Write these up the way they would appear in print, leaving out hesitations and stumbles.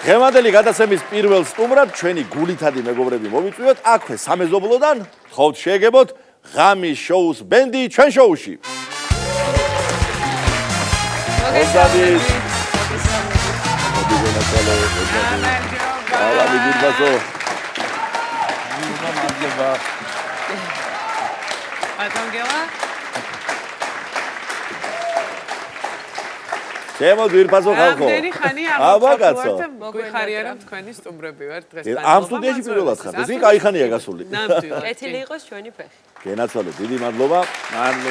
ღემადელი გადაცემის პირველ სტუმრად ჩვენი გულითადი მეგობრები მოვიწვიოთ აქვე სამეზობლოდან თხოვთ შეეგებოთ ღამის შოუს ბენდი ჩვენ შოუში. ჩემო ძირფასო ხალხო. აბა კაცო. გვიხარია რომ თქვენი სტუმრები ვართ დღეს. ამ სტუდიაში პირველად ხართ. ეს კი кайხანია გასული. კეთილი იყოს ჩვენი ფეხი. გენაცვალე, დიდი მადლობა.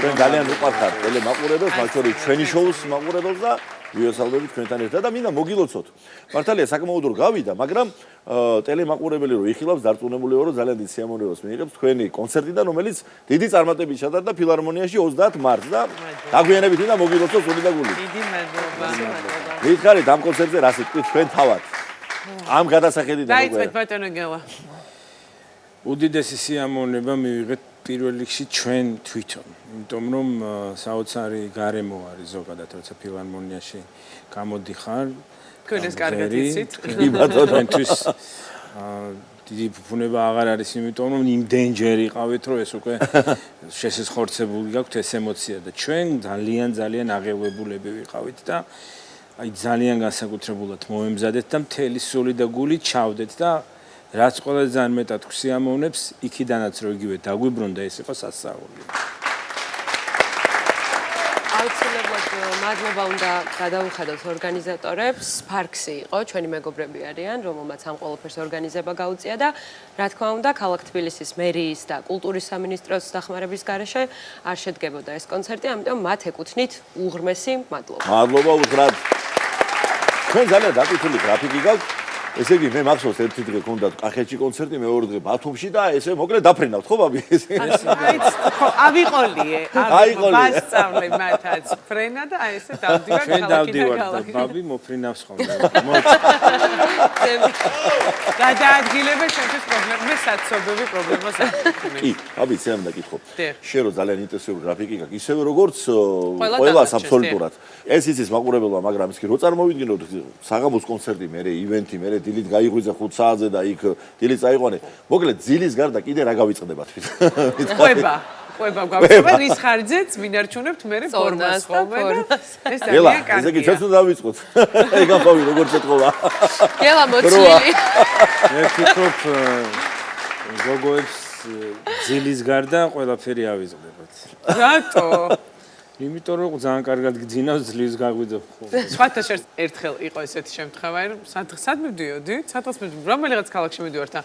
ჩვენ ძალიან უყვარხართ ტელემაყურებელს, მათ შორის ჩვენი შოუს მაყურებელს და ვიოსალდებით თქვენთან ერთად და მინდა მოგილოცოთ. მართალია საკმაოდ რომ გავიდა, მაგრამ ტელემაყურებელი რო იხილავს დარწმუნებული ვარო ძალიან დიდ სიამოვნებას მიიღებს თქვენი კონცერტიდან, რომელიც დიდი წარმატებით ჩატარდა ფილარმონიაში 30 მარტს და დაგვიანებით მინდა მოგილოცოთ სული და გული. დიდი მადლობა. მითხარით ამ კონცერტზე რა სიტყვით თქვენ თავად? ამ გადასახედიდან უკვე. დაიწყეთ ბატონო გელა. უდიდესი სიამოვნება მივიღეთ პირველ რიგში ჩვენ თვითონ, იმიტომ რომ საოცარი გარემო არის ზოგადად, როცა ფილარმონიაში გამოდიხარ. თქვენ ეს კარგად იცით? კი ბატონო. თქვენთვის დიდი ფუფუნება აღარ არის, იმიტომ რომ იმდენჯერ იყავით, რომ ეს უკვე შესაძხორცებული გაქვთ ეს ემოცია და ჩვენ ძალიან აღელვებულები ვიყავით და აი ძალიან განსაკუთრებულად მოემზადეთ და მთელი სული და გული ჩავდეთ და რაც ყველაზე ძალიან მეტად გვსიამოვნებს, იქიდანაც რო იგივე დაგვიბრუნდა ეს იყო სასწაული. აუცილებლად მადლობა უნდა გადავუხადოთ ორგანიზატორებს. სპარქსი იყო, ჩვენი მეგობრები არიან, რომელმაც ამ ყველაფერს ორგანიზება გაუწია და რა თქმა უნდა, ქალაქ თბილისის მერიის და კულტურის სამინისტროს დახმარების გარეშე არ შედგებოდა ეს კონცერტი, ამიტომ მათ ეკუთვნით უღრმესი მადლობა. მადლობა უთხრათ. თქვენ ძალიან დაკითული გრაფიკი გაქვთ. ესე იგი მე მახსოვს ერთი დღე გქონდათ კახეთში კონცერტი, მეორე დღე ბათუმში და ესე მოკლედ დაფრინავთ ხო ბაბი? ავიყოლიე, ვასწავლე მათაც ფრენა და აი ესე დავდივარ ჩვენ ქალაქიდან დავდივართ და ქალაქი. ბაბი მოფრინავს ხოლმე. გადაადგილება ჩვენთვის პრობლემა, მე საცობები პრობლემას არ მქონია. კი, ბაბი ცემ დაკითხო. დიახ. შენ რო ძალიან ინტენსიური გრაფიკი გაქვს, ისევე როგორც ყველას აბსოლუტურად. ეს იცის მაყურებელმა, მაგრამ ის კი რო წარმოვიდგინოთ საღამოს კონცერტი, მერე ივენთი, მერე დილით გაიღვიძე 5 საათზე და იქ დილით წაიყვანე. მოკლედ ძილის გარდა კიდე რა გავიწყდება თქვით? ყვება გვაქვს, რის ხარჯზეც მინარჩუნებთ მერე ფორმას ხოლმე და ეს ძალიან კარგია. ესე იგი ჩვენც უნდა დავიწყოთ. ეგაფავი როგორ შეტყობა. გელა მოცილი. მე ვფიქრობ გოგოებს ძილის გარდა ყველაფერი ავიწყდებათ. რატო? იმიტომ რომ ძალიან კარგად გძინავს ძლივს გაგვიძებ ხოლმე. სხვათა შორის ერთხელ იყო ესეთი შემთხვევა, რომ სად მივდიოდით? სადღაც რომელიღაც ქალაქში მივდივართ და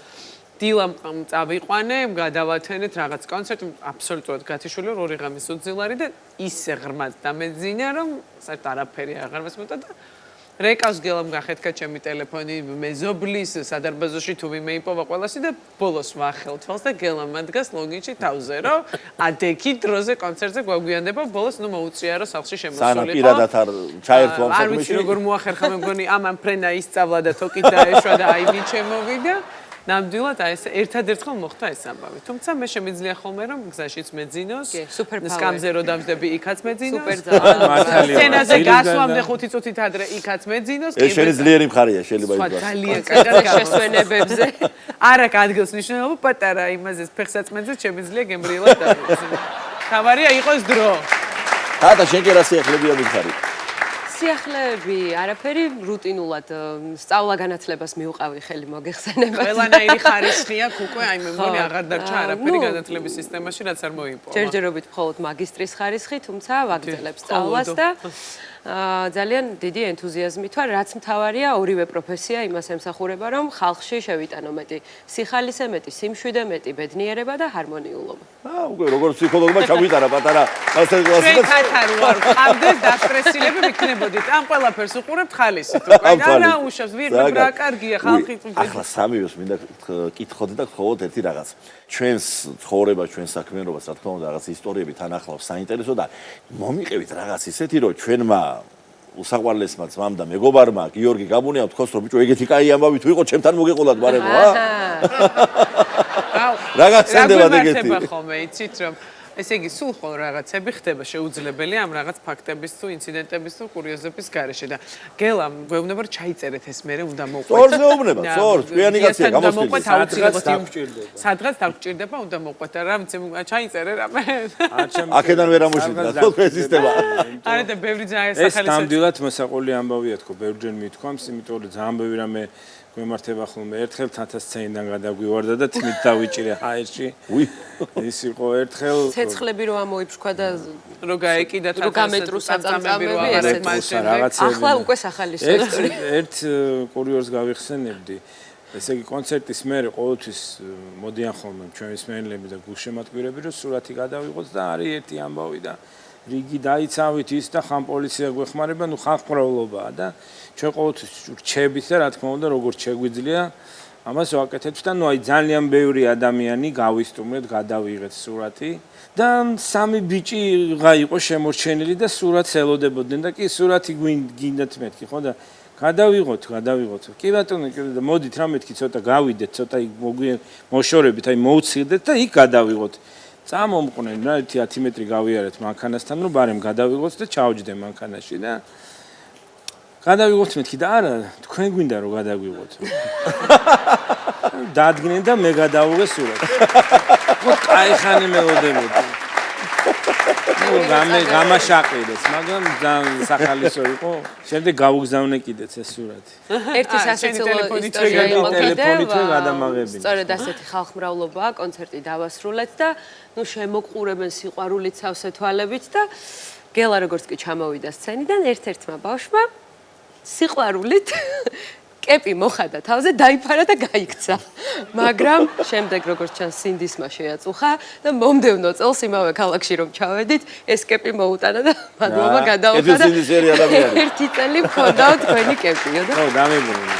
დილამ წავიყვანე, გადავათენეთ რაღაც კონცერტი, აბსოლუტურად გათიშული ორი ღამის უძილარი და ისე ღრმად დამეძინა, რომ საერთოდ არაფერი აღარ მესმოდა და რეკავს გელამ გახეთქა ჩემი ტელეფონი მეზობლის სადარბაზოში თუ ვინმე იპოვა ყველასი და ბოლოს ვახელთ თვალს და გელამ ადგას ლოგინში თავზე რომ ადექი დროზე კონცერტზე გვაგვიანდება ბოლოს ნუ მოუწია რომ სახლში შემოსულიყო. სანა პირადად არ ჩაერთო ამ საქმეში. არ ვიცი როგორ მოახერხა მე მგონი ამან ფრენა ისწავლა და თოკით დაეშვა და აი ვინ შემოვიდა. ნამდვილად აი ეს ერთადერთხელ მოხდა ეს ამბავი. თუმცა მე შემიძლია ხოლმე რომ გზაშიც მეძინოს. სკამზე რო დავждები იქაც მეძინოს. სცენაზე გასვლამდე 5 წუთით ადრე იქაც მეძინოს. ეს შენი ძლიერი მხარეა შეიძლება სხვა ითქვას. ძალიან კარგად შესვენებებზე. არა ადგილს ნიშნულობა პატარა იმაზე ფეხსაცმელზე შემიძლია გემრიელად დავიწყო. თავარია იყოს დრო. და შენ კი რა სიახლეებია მიხარი? სიახლეები, არაფერი რუტინულად სწავლა-განათლებას მივყავი ხელი მოგეხსენება. ყველანაირი ხარისხი აქვს უკვე, აი მე მგონი აღარ დარჩა არაფერი განათლების სისტემაში, რაც არ მოიპოვა. ჯერჯერობით მხოლოდ მაგისტრის ხარისხი, თუმცა ვაგრძელებ სწავლას და ძალიან დიდი ენთუზიაზმით ვარ, რაც მთავარია ორივე პროფესია იმას ემსახურება, რომ ხალხში შევიტანო მეტი სიხალისე, მეტი სიმშვიდე, მეტი ბედნიერება და ჰარმონიულობა. უკვე როგორც ფსიქოლოგმა ჩაგვიტარა პატარა მასტერკლასი და კათარ ვარ, ყავდეს დასტრესილები მიქნებოდით. ამ ყველაფერს უყურებთ ხალისით უკვე. და უშავს ვირმე რა კარგია ხალხი. ახლა სამივეს მინდა კითხოთ და გთხოვოთ ერთი რაღაც. ჩვენს ცხოვრებას, ჩვენს საქმიანობას, რა თქმა უნდა, რაღაც ისტორიები თან ახლავს საინტერესო და მომიყევით რაღაც ისეთი, რომ ჩვენმა უსაყვარლესმა ძმამ და მეგობარმა გიორგი გაბუნია თქოს რომ ბიჭო ეგეთი კაი ამბავი თუ იყო ჩემთან მოგეყოლათ ბარემო რა? რაღაც ენდებათ ეგეთი. რა ხომ იცით რომ ესე იგი, სულ ხოლმე რაღაცები ხდება შეუძლებელი ამ რაღაც ფაქტების თუ ინციდენტების თუ კურიოზების გარეშე და გელამ გვეუბნება რომ ჩაიწერეთ ეს მერე უნდა მოყვეთ. სწორს მეუბნება, სწორს, გვიანი კაცია, გამოსვლის. სადღაც დაგჭირდება უნდა მოყვეთ რა, ჩაიწერე რამე. აქედან ვერ ამოშინდა, თქო ეს სისტემა. არა და ბევრი ძალიან ეს სახალისო. ნამდვილად მოსაყოლი ამბავია თქო, ბევრჯერ მithქვამს, იმიტომ რომ ძალიან ბევრი რამე გვემართება ხოლმე. ერთხელ 1000 წელიდან გადაგვივარდა და თმით დავიჭირე ჰაერში. ის იყო ერთხელ ცეცხლები რო ამოიფშქვა და რო გაეკიდა რო გამეტრუ საწამწამები რაღაცები. ახლა უკვე სახალისო ისტორია. ერთ კურიორს გავიხსენებდი. ესე იგი კონცერტის მერე ყოველთვის მოდიან ხოლმე ჩვენი მსმენელები და გულშემატკივრები რომ სურათი გადავიღოთ და არის ერთი ამბავი და რიგი დაიცავით ის და ხან პოლიცია გვეხმარება, ნუ ხალხმრავლობაა და ჩვენ ყოველთვის რჩებით და რა თქმა უნდა როგორც შეგვიძლია ამას ვაკეთებთ და ნუ აი ძალიან ბევრი ადამიანი გავისტუმრეთ, გადავიღეთ სურათი და სამი ბიჭი იყო შემორჩენილი და სურათს ელოდებოდნენ და კი სურათი გინდათ მეთქი ხო და გადავიღოთ. კი ბატონო, კიდე და მოდით რა მეთქი ცოტა გავიდეთ, ცოტა იქ მოშორებით, აი მოუცილდეთ და იქ გადავიღოთ. წამომყვნენ რა 10 მეტრი გავიარეთ მანქანასთან, რომ ბარემ გადავიღოთ და ჩავჯდე მანქანაში და გადავიღოთ მეთქი და არა, თქვენ გვინდა რომ გადაგვიღოთ. დადგნენ და მე გადავიღე სურათი. ხო, კაიხანი მელოდებოდი. გამაშაყირეს, მაგრამ ძალიან სახალისო იყო. შემდეგ გავუგზავნე კიდეც ეს სურათი. ერთი სასაცილო ისტორია იყო ტელეფონით გადამაღებინე. სწორედ ასეთი ხალხმრავლობაა, კონცერტი დავასრულეთ და ნუ შემოყურებენ სიყვარულით სავსე თვალებით და გელა როგორც კი ჩამოვიდა სცენიდან ერთ-ერთმა ბავშვმა სიყვარულით კეპი მოხადა თავზე, დაიფარა და გაიქცა. მაგრამ შემდეგ როგორც ჩანს სინდისმა შეაწუხა და მომდევნო წელს იმავე ქალაქში რომ ჩავედით, ეს კეპი მოუტანა და მადლობა გადაუხადა. ერთი წელი მქონდაო თქვენი კეპიო და ხო, დამებრუნე.